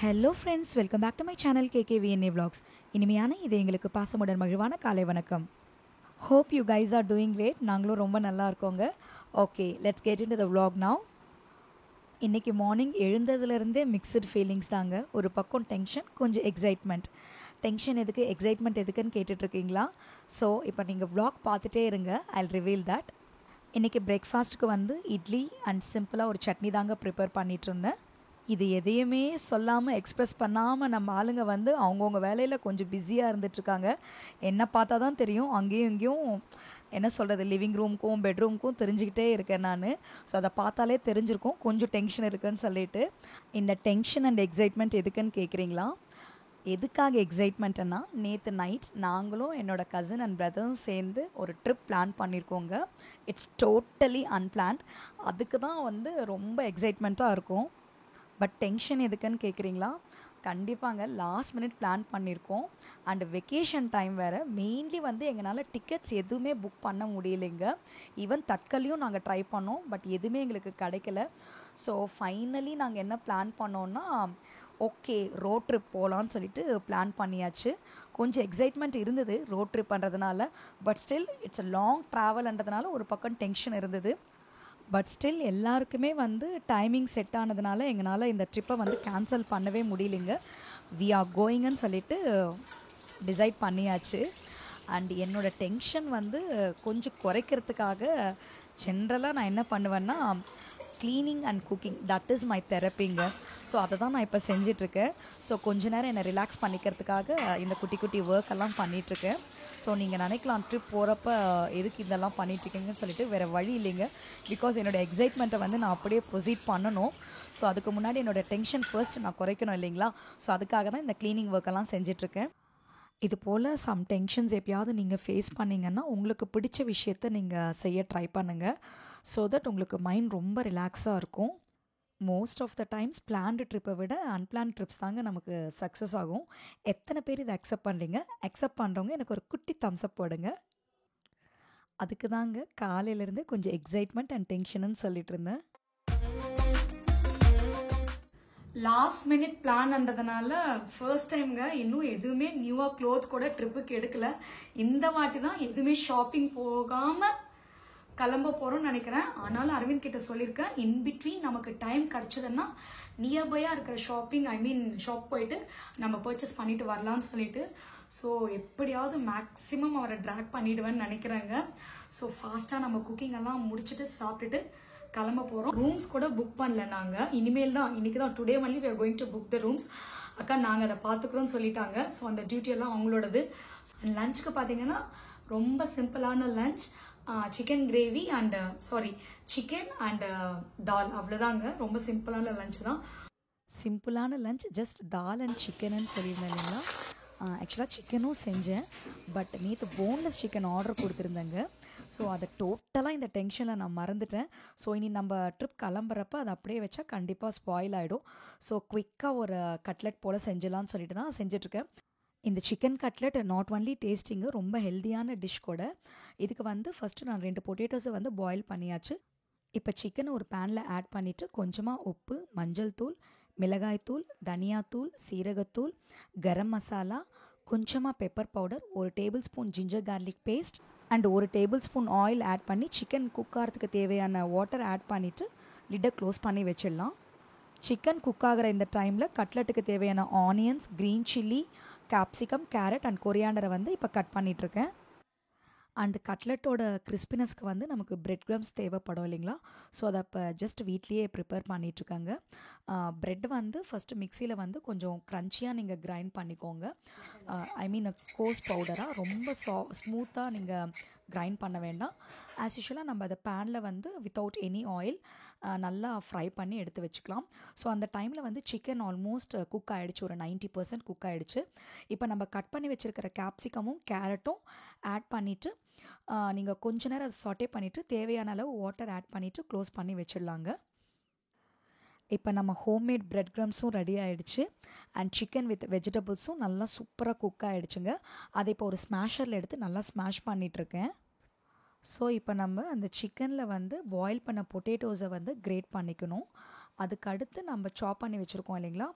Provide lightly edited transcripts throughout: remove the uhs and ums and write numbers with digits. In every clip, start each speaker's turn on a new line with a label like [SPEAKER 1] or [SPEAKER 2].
[SPEAKER 1] Hello friends, welcome back to my channel KKVNA vlogs. இனிமையான இது எங்களுக்கு பாசமுடன் மகிழ்வான காலை வணக்கம். Hope you guys are doing great. நாங்களும் ரொம்ப நல்லா இருக்கோங்க. Okay, let's get into the vlog now. இன்றைக்கி மார்னிங் எழுந்ததுலேருந்தே மிக்சட் ஃபீலிங்ஸ் தாங்க. ஒரு பக்கம் டென்ஷன், கொஞ்சம் எக்ஸைட்மெண்ட். டென்ஷன் எதுக்கு, எக்ஸைட்மெண்ட் எதுக்குன்னு கேட்டுட்ருக்கீங்களா? ஸோ இப்போ நீங்கள் vlog பார்த்துட்டே இருங்க, ஐல் ரிவீல் தட். இன்றைக்கி பிரேக்ஃபாஸ்ட்டுக்கு வந்து இட்லி அண்ட் சிம்பிளாக ஒரு சட்னி தாங்க ப்ரிப்பேர் பண்ணிகிட்டு இருந்தேன். இது எதையுமே சொல்லாமல் எக்ஸ்ப்ரெஸ் பண்ணாமல் நம்ம ஆளுங்க வந்து அவங்கவுங்க வேலையில் கொஞ்சம் பிஸியாக இருந்துகிட்ருக்காங்க. என்னை பார்த்தா தான் தெரியும், அங்கேயும் இங்கேயும் என்ன சொல்கிறது, லிவிங் ரூமுக்கும் பெட்ரூமுக்கும் தெரிஞ்சுக்கிட்டே இருக்கேன் நான். ஸோ அதை பார்த்தாலே தெரிஞ்சிருக்கும் கொஞ்சம் டென்ஷன் இருக்குதுன்னு சொல்லிட்டு. இந்த டென்ஷன் அண்ட் எக்ஸைட்மெண்ட் எதுக்குன்னு கேட்குறீங்களா? எதுக்காக எக்ஸைட்மெண்ட்டுன்னா, நேற்று நைட் நாங்களும் என்னோடய கசின் அண்ட் பிரதரும் சேர்ந்து ஒரு ட்ரிப் பிளான் பண்ணியிருக்கோங்க. It's totally unplanned. அதுக்கு தான் வந்து ரொம்ப எக்ஸைட்மெண்ட்டாக இருக்கும். பட் டென்ஷன் எதுக்குன்னு கேட்குறீங்களா? கண்டிப்பாங்க, லாஸ்ட் மினிட் பிளான் பண்ணியிருக்கோம். அண்டு வெக்கேஷன் டைம் வேறு. மெயின்லி வந்து எங்களால் டிக்கெட்ஸ் எதுவுமே புக் பண்ண முடியலைங்க. ஈவன் தட்கலையும் நாங்கள் ட்ரை பண்ணோம், பட் எதுவுமே எங்களுக்கு கிடைக்கல. ஸோ ஃபைனலி நாங்கள் என்ன பிளான் பண்ணோன்னா, ஓகே ரோட் ட்ரிப் போகலான்னு சொல்லிட்டு பிளான் பண்ணியாச்சு. கொஞ்சம் எக்ஸைட்மெண்ட் இருந்தது ரோட் ட்ரிப் பண்ணுறதுனால. But still it's a long ட்ராவல்ன்றதுனால ஒரு பக்கம் டென்ஷன் இருந்தது. பட் ஸ்டில் எல்லாருக்குமே வந்து டைமிங் செட் ஆனதுனால எங்களால் இந்த ட்ரிப்பை வந்து கேன்சல் பண்ணவே முடியலைங்க. வி ஆர் கோயிங்கன்னு சொல்லிட்டு டிசைட் பண்ணியாச்சு. அண்ட் என்னோடய டென்ஷன் வந்து கொஞ்சம் குறைக்கிறதுக்காக ஜென்ரலாக நான் என்ன பண்ணுவேன்னா, cleaning and cooking, that is my தெரப்பிங்க. ஸோ அதை தான் நான் இப்போ செஞ்சிட்ருக்கேன். ஸோ கொஞ்ச நேரம் என்னை ரிலாக்ஸ் பண்ணிக்கிறதுக்காக இந்த குட்டி குட்டி ஒர்க் எல்லாம் பண்ணிகிட்ருக்கேன். ஸோ நீங்கள் நினைக்கலாம், ட்ரிப் போகிறப்ப எதுக்கு இதெல்லாம் பண்ணிகிட்ருக்கீங்கன்னு சொல்லிட்டு. வேறு வழி இல்லைங்க. பிகாஸ் என்னோடய எக்ஸைட்மெண்ட்டை வந்து நான் அப்படியே ப்ரொசீட் பண்ணணும். ஸோ அதுக்கு முன்னாடி என்னோடய டென்ஷன் ஃபர்ஸ்ட் நான் குறைக்கணும் இல்லைங்களா? ஸோ அதுக்காக தான் இந்த க்ளீனிங் ஒர்க்கெல்லாம் செஞ்சிட்ருக்கேன். இது போல் சம் டென்ஷன்ஸ் எப்பயாவது நீங்கள் ஃபேஸ் பண்ணிங்கன்னா, உங்களுக்கு பிடிச்ச விஷயத்த நீங்கள் செய்ய ட்ரை பண்ணுங்கள். ஸோ தட் உங்களுக்கு மைண்ட் ரொம்ப ரிலாக்ஸாக இருக்கும். Most of the times planned ட்ரிப்பை விட அன்பிளான் ட்ரிப்ஸ் தாங்க நமக்கு சக்ஸஸ் ஆகும். எத்தனை பேர் இதை அக்செப்ட் பண்ணுறீங்க? அக்செப்ட் பண்ணுறவங்க எனக்கு ஒரு குட்டி தம்ஸ்அப் போடுங்க. அதுக்கு தாங்க காலையிலேருந்து கொஞ்சம் எக்ஸைட்மெண்ட் அண்ட் டென்ஷனுன்னு சொல்லிட்டு இருந்தேன். லாஸ்ட் மினிட் பிளான்ன்றதுனால ஃபர்ஸ்ட் டைம்ங்க, இன்னும் எதுவுமே நியூவாக க்ளோத்ஸ் கூட ட்ரிப்புக்கு எடுக்கல. இந்த வாட்டி தான் எதுவுமே ஷாப்பிங் போகாமல் கிளம்ப போகிறோம்னு நினைக்கிறேன். ஆனாலும் அரவிந்த் கிட்ட சொல்லியிருக்கேன், இன்பிட்வீன் நமக்கு டைம் கிடச்சதுன்னா நியர்பையாக இருக்கிற ஷாப் போயிட்டு நம்ம பர்ச்சேஸ் பண்ணிட்டு வரலான்னு சொல்லிட்டு. ஸோ எப்படியாவது மேக்ஸிமம் அவரை ட்ராக் பண்ணிடுவேன்னு நினைக்கிறேங்க. ஸோ ஃபாஸ்ட்டாக நம்ம குக்கிங் எல்லாம் முடிச்சுட்டு சாப்பிட்டுட்டு கிளம்ப போகிறோம். ரூம்ஸ் கூட புக் பண்ணல நாங்கள். இனிமேல் தான், இன்னைக்கு தான், today only we are going to book the rooms. அக்கா நாங்கள் அதை பார்த்துக்குறோன்னு சொல்லிட்டாங்க. ஸோ அந்த டியூட்டி எல்லாம் அவங்களோடது. லஞ்சுக்கு பார்த்தீங்கன்னா ரொம்ப சிம்பிளான lunch. Chicken gravy and chicken and dal, அவ்வளோதாங்க. ரொம்ப சிம்பிளான லஞ்ச் தான். சிம்பிளான லஞ்ச், ஜஸ்ட் தால் அண்ட் சிக்கன்னு சொல்லியிருந்தேன் இல்லைங்களா? ஆக்சுவலாக சிக்கனும் செஞ்சேன். பட் நேற்று போன்லெஸ் சிக்கன் ஆர்டர் கொடுத்துருந்தேங்க. ஸோ அதை டோட்டலாக இந்த டென்ஷனில் நான் மறந்துட்டேன். ஸோ இனி நம்ம ட்ரிப் கிளம்புறப்ப அதை அப்படியே வச்சா கண்டிப்பாக ஸ்பாயில் ஆகிடும். ஸோ குவிக்காக ஒரு கட்லெட் போல் செஞ்சலான்னு சொல்லிட்டு தான் செஞ்சிட்ருக்கேன். இந்த சிக்கன் கட்லெட் நாட் ஒன்லி டேஸ்டிங்கு, ரொம்ப ஹெல்த்தியான டிஷ் கூட. இதுக்கு வந்து ஃபஸ்ட்டு நான் 2 பொட்டேட்டோஸை வந்து பாயில் பண்ணியாச்சு. இப்போ சிக்கனை ஒரு பேனில் ஆட் பண்ணிவிட்டு கொஞ்சமாக உப்பு, மஞ்சள் தூள், மிளகாய்த்தூள், தனியாத்தூள், சீரகத்தூள், கரம் மசாலா, கொஞ்சமாக pepper powder, 1 table spoon ginger garlic paste and 1 table spoon oil add பண்ணி சிக்கன் குக் ஆகிறதுக்கு தேவையான வாட்டர் ஆட் பண்ணிவிட்டு லிட்டை க்ளோஸ் பண்ணி வச்சிடலாம். சிக்கன் குக் ஆகிற இந்த டைமில் கட்லெட்டுக்கு தேவையான onions, green chilli, capsicum, carrot and கொரியாண்டரை வந்து இப்போ கட் பண்ணிகிட்ருக்கேன். அண்டு கட்லெட்டோட கிறிஸ்பினஸ்க்கு வந்து நமக்கு பிரெட் க்ரம்ஸ் தேவைப்படும் இல்லைங்களா? ஸோ அதை இப்போ ஜஸ்ட் வீட்லேயே ப்ரிப்பேர் பண்ணிகிட்ருக்காங்க. ப்ரெட் வந்து ஃபஸ்ட்டு மிக்சியில் வந்து கொஞ்சம் க்ரன்ச்சியாக நீங்கள் கிரைண்ட் பண்ணிக்கோங்க. கோஸ் பவுடராக ரொம்ப ஸ்மூத்தாக நீங்கள் கிரைண்ட் பண்ண வேண்டாம். ஆஸ் யூஷுவலாக நம்ம அதை பேனில் வந்து வித்தவுட் எனி ஆயில் நல்லா ஃப்ரை பண்ணி எடுத்து வச்சுக்கலாம். ஸோ அந்த டைமில் வந்து சிக்கன் ஆல்மோஸ்ட் குக் ஆகிடுச்சு, ஒரு 90% குக் ஆகிடுச்சு. இப்போ நம்ம கட் பண்ணி வச்சுருக்கிற கேப்சிகமும் கேரட்டும் ஆட் பண்ணிவிட்டு நீங்கள் கொஞ்ச நேரம் அதை சாட்டே பண்ணிவிட்டு தேவையான அளவு வாட்டர் ஆட் பண்ணிவிட்டு க்ளோஸ் பண்ணி வச்சிடலாங்க. இப்போ நம்ம ஹோம்மேட் பிரெட் க்ரம்ஸும் ரெடி ஆகிடுச்சு. அண்ட் சிக்கன் வித் வெஜிடபிள்ஸும் நல்லா சூப்பராக குக் ஆகிடுச்சுங்க. அதை இப்போ ஒரு ஸ்மாஷரில் எடுத்து நல்லா ஸ்மாஷ் பண்ணிகிட்ருக்கேன். ஸோ இப்போ நம்ம அந்த சிக்கனில் வந்து பாயில் பண்ண பொட்டேட்டோஸை வந்து கிரேட் பண்ணிக்கணும். அதுக்கு அடுத்து நம்ம சாப் பண்ணி வச்சுருக்கோம் இல்லைங்களா,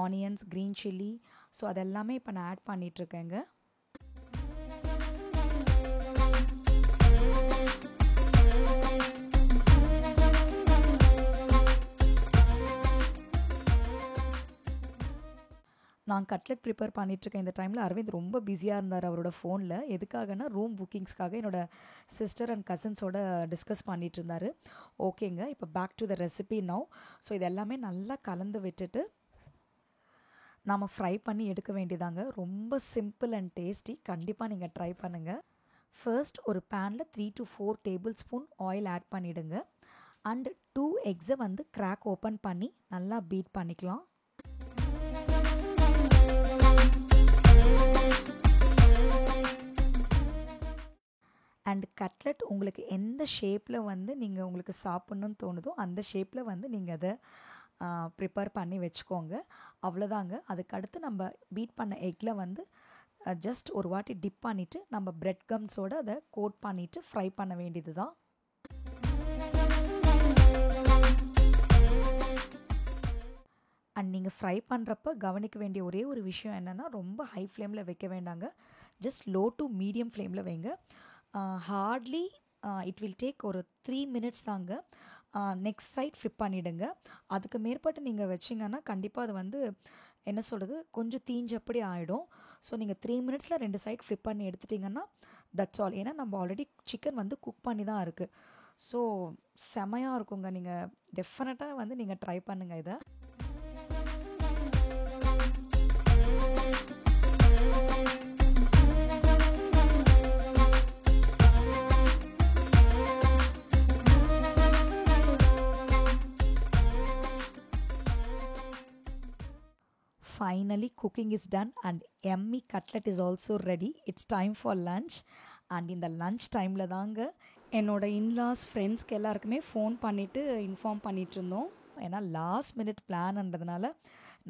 [SPEAKER 2] ஆனியன்ஸ், க்ரீன் சில்லி, ஸோ அதெல்லாமே இப்போ நான் ஆட் பண்ணிகிட்ருக்கேங்க. நான் கட்லெட் ப்ரிப்பேர் பண்ணிகிட்ருக்கேன் இந்த டைமில். அரவிந்த் ரொம்ப பிஸியாக இருந்தார் அவரோட ஃபோனில். எதுக்காகனா ரூம் புக்கிங்ஸ்க்காக என்னோடய சிஸ்டர் அண்ட் கசின்ஸோட டிஸ்கஸ் பண்ணிகிட்டு இருந்தார். ஓகேங்க, இப்போ back to the recipe now. So இது எல்லாமே நல்லா கலந்து விட்டுட்டு நாம் ஃப்ரை பண்ணி எடுக்க வேண்டியதாங்க. ரொம்ப சிம்பிள் அண்ட் டேஸ்டி. கண்டிப்பாக நீங்கள் ட்ரை பண்ணுங்கள். ஃபர்ஸ்ட் ஒரு பேனில் 3 to 4 table spoon oil add பண்ணிவிடுங்க. அண்ட் 2 எக்ஸை வந்து கிராக் ஓப்பன் பண்ணி நல்லா பீட் பண்ணிக்கலாம். அண்ட் கட்லெட் உங்களுக்கு எந்த ஷேப்பில் வந்து நீங்கள் உங்களுக்கு சாப்பிட்ணுன்னு தோணுதோ அந்த ஷேப்பில் வந்து நீங்கள் அதை ப்ரிப்பேர் பண்ணி வச்சுக்கோங்க. அவ்வளோதாங்க. அதுக்கடுத்து நம்ம பீட் பண்ண எக்கில் வந்து ஜஸ்ட் ஒரு வாட்டி டிப் பண்ணிவிட்டு நம்ம பிரெட் கம்ஸோடு அதை கோட் பண்ணிவிட்டு ஃப்ரை பண்ண வேண்டியது தான். அண்ட் நீங்கள் ஃப்ரை பண்ணுறப்ப கவனிக்க வேண்டிய ஒரே ஒரு விஷயம் என்னென்னா, ரொம்ப ஹை ஃப்ளேமில் வைக்க வேண்டாங்க. ஜஸ்ட் லோ டு மீடியம் ஃப்ளேமில் வைங்க. ஹார்ட்லி இட் வில் டேக் ஒரு 3 minutes தாங்க. நெக்ஸ்ட் சைட் ஃப்ளிப் பண்ணிவிடுங்க. அதுக்கு மேற்பட்டு நீங்கள் வச்சிங்கன்னா கண்டிப்பாக அது வந்து என்ன சொல்கிறது, கொஞ்சம் தீஞ்சப்படி ஆகிடும். ஸோ நீங்கள் 3 minutesல 2 சைட் ஃப்ளிப் பண்ணி எடுத்துட்டிங்கன்னா தட்ஸ் ஆல். ஏன்னா நம்ம ஆல்ரெடி சிக்கன் வந்து குக் பண்ணி தான் இருக்குது. ஸோ செமையாக இருக்குங்க. நீங்கள் டெஃபினட்டாக வந்து நீங்கள் ட்ரை பண்ணுங்கள் இதை. Finally, cooking is done and yummy cutlet is also ready. It's time for lunch. And in the lunch timeல தாங்க என்னோட இன்லாஸ் ஃப்ரெண்ட்ஸ்க்கு எல்லாருக்குமே ஃபோன் பண்ணிவிட்டு இன்ஃபார்ம் பண்ணிகிட்ருந்தோம். ஏன்னா லாஸ்ட் மினிட் பிளான்ன்றதுனால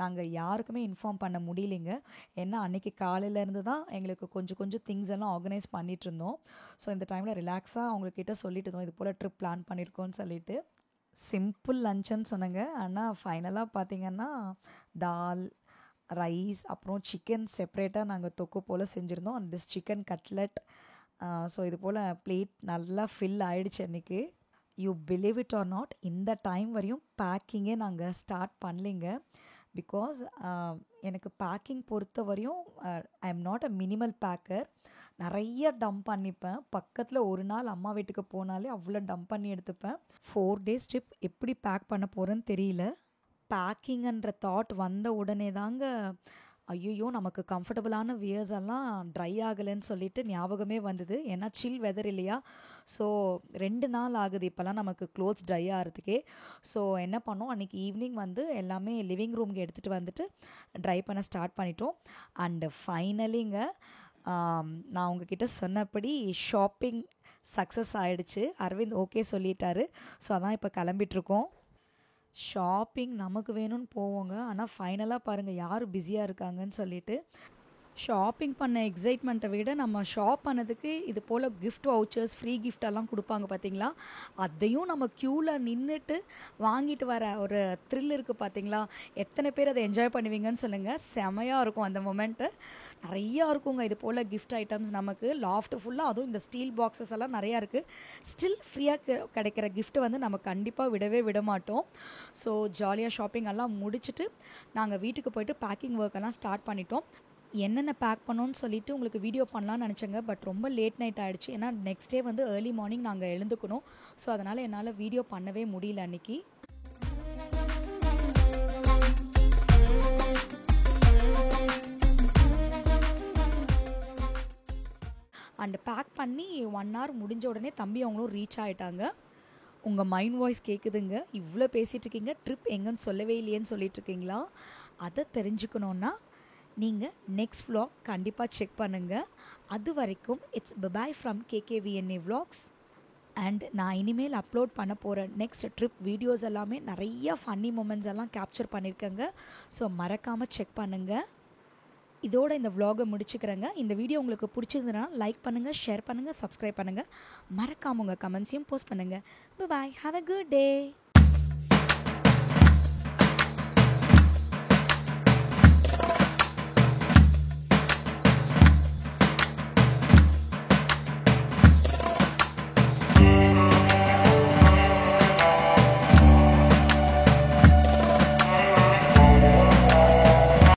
[SPEAKER 2] நாங்கள் யாருக்குமே இன்ஃபார்ம் பண்ண முடியலைங்க. ஏன்னா அன்றைக்கி காலையிலேருந்து தான் எங்களுக்கு கொஞ்சம் திங்ஸ் எல்லாம் ஆர்கனைஸ் பண்ணிகிட்ருந்தோம். ஸோ இந்த டைமில் ரிலாக்ஸாக அவங்கக்கிட்ட சொல்லிட்டு இருந்தோம், இது போல் ட்ரிப் பிளான் பண்ணியிருக்கோன்னு சொல்லிட்டு. சிம்பிள் லஞ்சுன்னு சொன்னேங்க. ஆனால் ஃபைனலாக பார்த்திங்கன்னா தால், ரைஸ், அப்புறம் சிக்கன் செப்ரேட்டாக நாங்கள் தொக்கு போல் செஞ்சுருந்தோம். And this chicken cutlet. So இது போல் பிளேட் நல்லா ஃபில் ஆகிடுச்சு அன்றைக்கி. You believe it or not, இந்த டைம் வரையும் பேக்கிங்கே நாங்கள் ஸ்டார்ட் பண்ணலிங்க. பிகாஸ் எனக்கு பேக்கிங் பொறுத்த வரையும் I am not a minimal baker. நிறைய டம்ப் பண்ணிப்பேன். பக்கத்தில் ஒரு நாள் அம்மா வீட்டுக்கு போனாலே அவ்வளோ டம்ப் பண்ணி எடுத்துப்பேன். 4 days ட்ரிப் எப்படி பேக் பண்ண போகிறேன்னு தெரியல. பேக்கிங்கன்ற தாட் வந்த உடனே தாங்க ஐயோ நமக்கு கம்ஃபர்டபுளான வியர்ஸ் எல்லாம் ட்ரை ஆகலைன்னு சொல்லிட்டு ஞாபகமே வந்தது. ஏன்னா சில் வெதர் இல்லையா. ஸோ 2 நாள் ஆகுது இப்போல்லாம் நமக்கு க்ளோத்ஸ் ட்ரை ஆகிறதுக்கே. ஸோ என்ன பண்ணோம், அன்றைக்கி ஈவினிங் வந்து எல்லாமே லிவிங் ரூம்க்கு எடுத்துகிட்டு வந்துட்டு ட்ரை பண்ண ஸ்டார்ட் பண்ணிட்டோம். அண்டு ஃபைனலிங்க நான் உங்ககிட்ட சொன்னபடி ஷாப்பிங் சக்ஸஸ் ஆகிடுச்சு. அரவிந்த் ஓகே சொல்லிட்டாரு. ஸோ அதான் இப்போ கிளம்பிட்டுருக்கோம். ஷாப்பிங் நமக்கு வேணும்னு போவோங்க. ஆனால் ஃபைனலாக பாருங்கள் யார் பிஸியாக இருக்காங்கன்னு சொல்லிட்டு. ஷாப்பிங் பண்ண எக்ஸைட்மெண்ட்டை விட நம்ம ஷாப் பண்ணதுக்கு இது போல் கிஃப்ட் வவுச்சர்ஸ், ஃப்ரீ கிஃப்டெல்லாம் கொடுப்பாங்க பார்த்தீங்களா, அதையும் நம்ம க்யூவில் நின்றுட்டு வாங்கிட்டு வர ஒரு த்ரில் இருக்குது பார்த்தீங்களா. எத்தனை பேர் அதை என்ஜாய் பண்ணுவீங்கன்னு சொல்லுங்கள். செமையாக இருக்கும் அந்த மொமெண்ட்டு. நிறையா இருக்குங்க இது போல் கிஃப்ட் ஐட்டம்ஸ் நமக்கு லாஃப்ட் ஃபுல்லாக. அதுவும் இந்த ஸ்டீல் பாக்ஸஸ் எல்லாம் நிறையா இருக்குது. ஸ்டில் ஃப்ரீயாக கிடைக்கிற கிஃப்ட்டு வந்து நம்ம கண்டிப்பாக விடவே விட மாட்டோம். ஸோ ஜாலியாக ஷாப்பிங் எல்லாம் முடிச்சுட்டு நாங்கள் வீட்டுக்கு போயிட்டு பேக்கிங் ஒர்க்கெல்லாம் ஸ்டார்ட் பண்ணிட்டோம். என்னென்ன பேக் பண்ணோன்னு சொல்லிட்டு உங்களுக்கு வீடியோ பண்ணலான்னு நினச்சேங்க. பட் ரொம்ப லேட் நைட் ஆகிடுச்சு. ஏன்னா நெக்ஸ்ட் டே வந்து ஏர்லி மார்னிங் நாங்கள் எழுந்துக்கணும். ஸோ அதனால் என்னால் வீடியோ பண்ணவே முடியல அன்றைக்கி. அண்ட் பேக் பண்ணி 1 hour முடிஞ்ச உடனே தம்பி அவங்களும் ரீச் ஆகிட்டாங்க. உங்கள் மைண்ட் வாய்ஸ் கேட்குதுங்க, இவ்வளோ பேசிகிட்டு இருக்கீங்க, ட்ரிப் எங்கன்னு சொல்லவே இல்லையேன்னு சொல்லிட்டுருக்கீங்களா? அதை தெரிஞ்சுக்கணுன்னா நீங்கள் நெக்ஸ்ட் vlog கண்டிப்பாக செக் பண்ணுங்கள். அது வரைக்கும் it's bye bye from KKVNA vlogs. And நான் இனிமேல் அப்லோட் பண்ண போகிற நெக்ஸ்ட் ட்ரிப் வீடியோஸ் எல்லாமே நிறையா ஃபன்னி மூமெண்ட்ஸ் எல்லாம் கேப்சர் பண்ணியிருக்கேங்க. ஸோ மறக்காமல் செக் பண்ணுங்கள். இதோட இந்த vlog-ஐ முடிச்சுக்கிறேங்க. இந்த வீடியோ உங்களுக்கு பிடிச்சிருந்ததுன்னா லைக் பண்ணுங்கள், ஷேர் பண்ணுங்கள், சப்ஸ்கிரைப் பண்ணுங்கள். மறக்காமல் உங்கள் கமெண்ட்ஸையும் போஸ்ட் பண்ணுங்கள். Bye bye, have a good day.